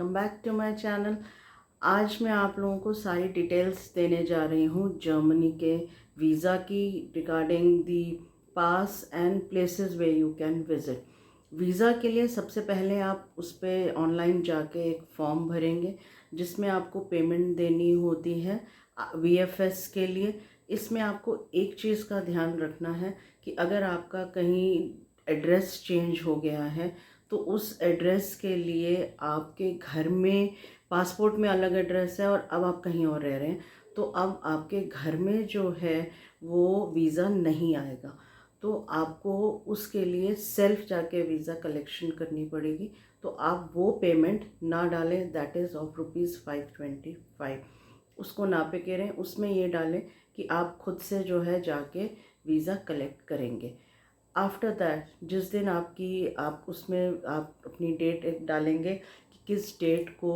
Welcome back to my channel. आज मैं आप लोगों को सारी डिटेल्स देने जा रही हूँ जर्मनी के वीज़ा की regarding the pass and places way you can visit. Visa के लिए सबसे पहले आप उस पर ऑनलाइन जाके एक फॉर्म भरेंगे जिसमें आपको पेमेंट देनी होती है VFS के लिए। इसमें आपको एक चीज़ का ध्यान रखना है कि अगर आपका कहीं एड्रेस चेंज हो गया है तो उस एड्रेस के लिए आपके घर में पासपोर्ट में अलग एड्रेस है और अब आप कहीं और रह रहे हैं, तो अब आपके घर में जो है वो वीज़ा नहीं आएगा। तो आपको उसके लिए सेल्फ जाके वीज़ा कलेक्शन करनी पड़ेगी। तो आप वो पेमेंट ना डालें, दैट इज़ ऑफ ₹525। उसको ना पे करें, उसमें ये डालें कि आप खुद से जो है जाके वीज़ा कलेक्ट करेंगे। आफ्टर दैट जिस दिन आप उसमें आप अपनी डेट एक डालेंगे कि किस डेट को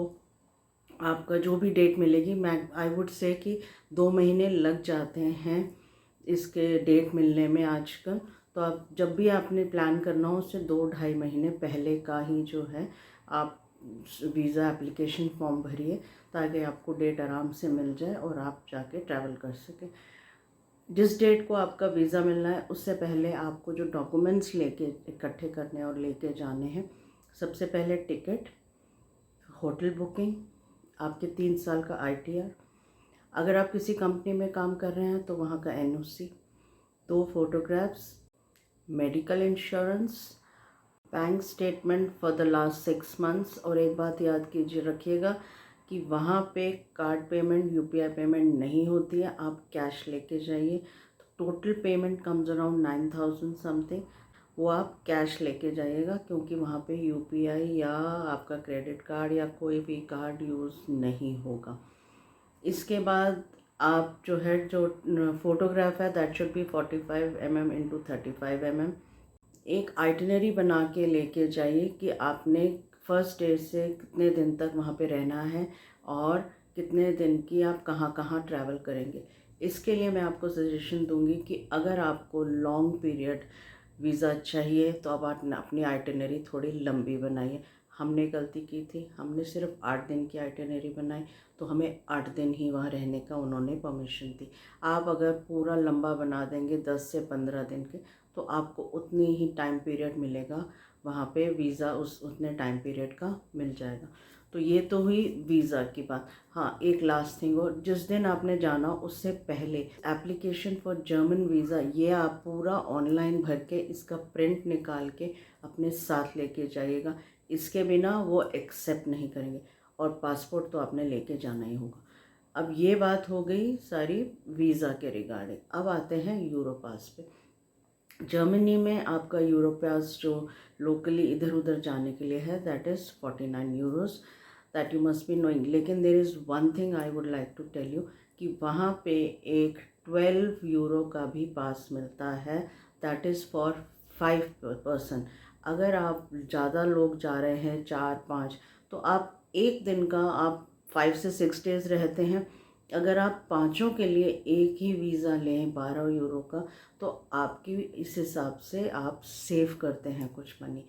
आपका जो भी डेट मिलेगी। मैं आई वुड से कि 2 महीने लग जाते हैं इसके डेट मिलने में आजकल। तो आप जब भी आपने प्लान करना हो उससे 2-2.5 महीने पहले का ही जो है आप वीज़ा एप्लीकेशन फॉर्म भरिए ताकि आपको डेट आराम से मिल जाए और आप जाके ट्रैवल कर सकें। जिस डेट को आपका वीज़ा मिलना है उससे पहले आपको जो डॉक्यूमेंट्स लेके इकट्ठे करने और लेके जाने हैं, सबसे पहले टिकट, होटल बुकिंग, आपके 3 साल का ITR, अगर आप किसी कंपनी में काम कर रहे हैं तो वहाँ का NOC, 2 photographs, medical insurance, bank statement for the last 6 months. और एक बात याद कीजिए रखिएगा कि वहाँ पे कार्ड पेमेंट UPI पेमेंट नहीं होती है, आप कैश लेके जाइए। तो total payment comes around 9,000 something, वो आप कैश लेके जाइएगा क्योंकि वहाँ पे UPI या आपका क्रेडिट कार्ड या कोई भी कार्ड यूज़ नहीं होगा। इसके बाद आप जो है जो फोटोग्राफ है that should be 45 mm into 35 mm। एक आइटिनरी बना के लेके जाइए कि आपने फर्स्ट डे से कितने दिन तक वहाँ पे रहना है और कितने दिन की आप कहाँ कहाँ ट्रैवल करेंगे। इसके लिए मैं आपको सजेशन दूंगी कि अगर आपको लॉन्ग पीरियड वीज़ा चाहिए तो अब आप अपनी आइटिनरी थोड़ी लंबी बनाइए। हमने गलती की थी, हमने सिर्फ 8 दिन की आइटिनरी बनाई तो हमें 8 दिन ही वहाँ रहने का उन्होंने परमिशन दी। आप अगर पूरा लंबा बना देंगे 10 से 15 दिन के तो आपको उतनी ही टाइम पीरियड मिलेगा वहाँ पे वीज़ा उतने टाइम पीरियड का मिल जाएगा। तो ये तो हुई वीज़ा की बात। हाँ, एक लास्ट थिंग और, जिस दिन आपने जाना उससे पहले एप्लीकेशन फॉर जर्मन वीज़ा ये आप पूरा ऑनलाइन भर के इसका प्रिंट निकाल के अपने साथ लेके जाइएगा। इसके बिना वो एक्सेप्ट नहीं करेंगे। और पासपोर्ट तो आपने लेके जाना ही होगा। अब ये बात हो गई सारी वीज़ा के रिगार्डिंग। अब आते हैं यूरो पास पे। जर्मनी में आपका यूरो पास जो लोकली इधर उधर जाने के लिए है that is 49 euros, that you must be knowing. लेकिन there is one thing I would like to tell you कि वहाँ पे एक 12 यूरो का भी पास मिलता है, दैट इज़ फॉर 5 पर्सन। अगर आप ज़्यादा लोग जा रहे हैं 4-5 तो आप एक दिन का आप 5 से 6 डेज़ रहते हैं। अगर आप पाँचों के लिए एक ही वीज़ा लें 12 यूरो का तो आपकी इस हिसाब से आप सेव करते हैं कुछ मनी।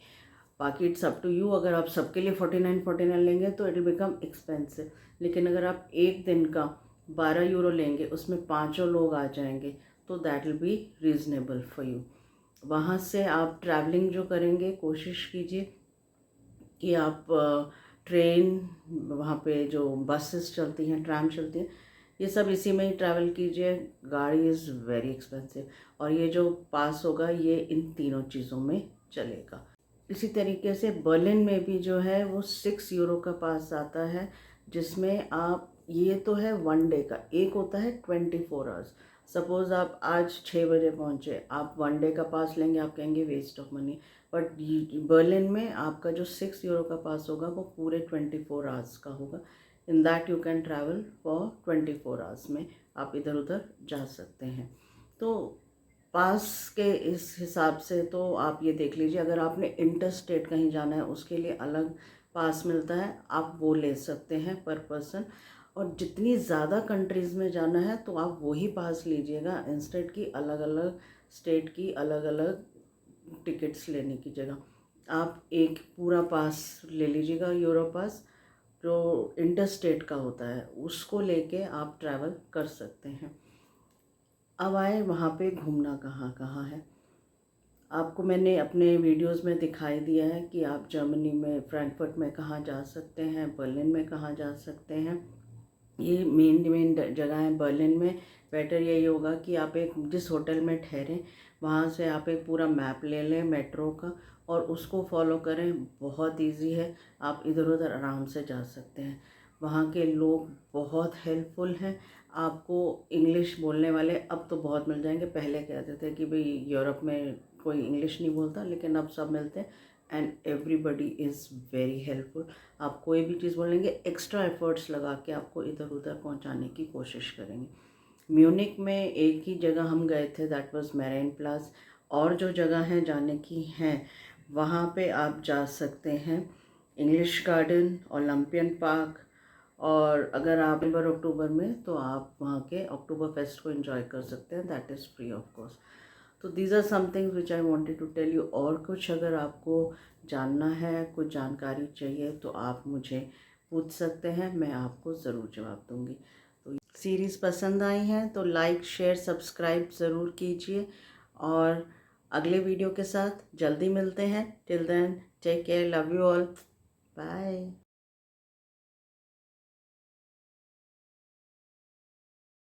बाकी इट्स अप टू यू, अगर आप सबके लिए 49 लेंगे तो इट विल बिकम एक्सपेंसिव। लेकिन अगर आप एक दिन का 12 यूरो लेंगे उसमें पाँचों लोग आ जाएंगे तो that will be reasonable for you. वहाँ से आप ट्रैवलिंग जो करेंगे कोशिश कीजिए कि आप ट्रेन, वहाँ पे जो बसेस चलती हैं, ट्राम चलती हैं, ये सब इसी में ही ट्रैवल कीजिए। गाड़ी इज़ वेरी एक्सपेंसिव और ये जो पास होगा ये इन तीनों चीज़ों में चलेगा। इसी तरीके से बर्लिन में भी जो है वो 6 यूरो का पास आता है जिसमें आप, ये तो है 1 डे का, एक होता है 24 आवर्स। सपोज़ आप आज 6 बजे पहुँचे, आप 1 डे का पास लेंगे, आप कहेंगे waste of money. But Berlin में आपका जो 6 यूरो का पास होगा वो पूरे 24 आवर्स का होगा। In that you can travel for 24 hours में आप इधर उधर जा सकते हैं। तो पास के इस हिसाब से तो आप ये देख लीजिए, अगर आपने इंटर स्टेट कहीं जाना है उसके लिए अलग पास मिलता है, आप वो ले सकते हैं पर पर्सन। और जितनी ज़्यादा कंट्रीज़ में जाना है तो आप वही पास लीजिएगा इंस्टेड की अलग अलग स्टेट की अलग अलग टिकट्स लेने की जगह। आप एक पूरा पास ले लीजिएगा यूरो पास, जो इंटरस्टेट का होता है उसको लेके आप ट्रैवल कर सकते हैं। अब आए वहाँ पे घूमना कहाँ कहाँ है। आपको मैंने अपने वीडियोस में दिखाई दिया है कि आप जर्मनी में फ्रैंकफर्ट में कहाँ जा सकते हैं, बर्लिन में कहाँ जा सकते हैं। ये मेन जगह है। बर्लिन में बेटर यही होगा कि आप एक जिस होटल में ठहरें वहाँ से आप एक पूरा मैप ले लें मेट्रो का और उसको फॉलो करें। बहुत इजी है, आप इधर उधर आराम से जा सकते हैं। वहाँ के लोग बहुत हेल्पफुल हैं। आपको इंग्लिश बोलने वाले अब तो बहुत मिल जाएंगे। पहले कहते थे कि भाई यूरोप में कोई इंग्लिश नहीं बोलता, लेकिन अब सब मिलते हैं and everybody is very helpful. आप कोई भी चीज़ बोलेंगे एक्स्ट्रा एफर्ट्स लगा के आपको इधर उधर पहुंचाने की कोशिश करेंगे। म्यूनिक में एक ही जगह हम गए थे, दैट वाज मैरीन प्लास। और जो जगह हैं जाने की हैं वहाँ पे आप जा सकते हैं, इंग्लिश गार्डन, ओलंपियन पार्क। और अगर आप नवंबर अक्टूबर में तो आप वहाँ के अक्टूबर फेस्ट को एंजॉय कर सकते हैं, that is free of cost. तो these are something which I wanted to tell you. और कुछ अगर आपको जानना है, कुछ जानकारी चाहिए तो आप मुझे पूछ सकते हैं, मैं आपको ज़रूर जवाब दूंगी। तो सीरीज़ पसंद आई है तो लाइक शेयर सब्सक्राइब ज़रूर कीजिए और अगले वीडियो के साथ जल्दी मिलते हैं। Till then take care, love you all, bye.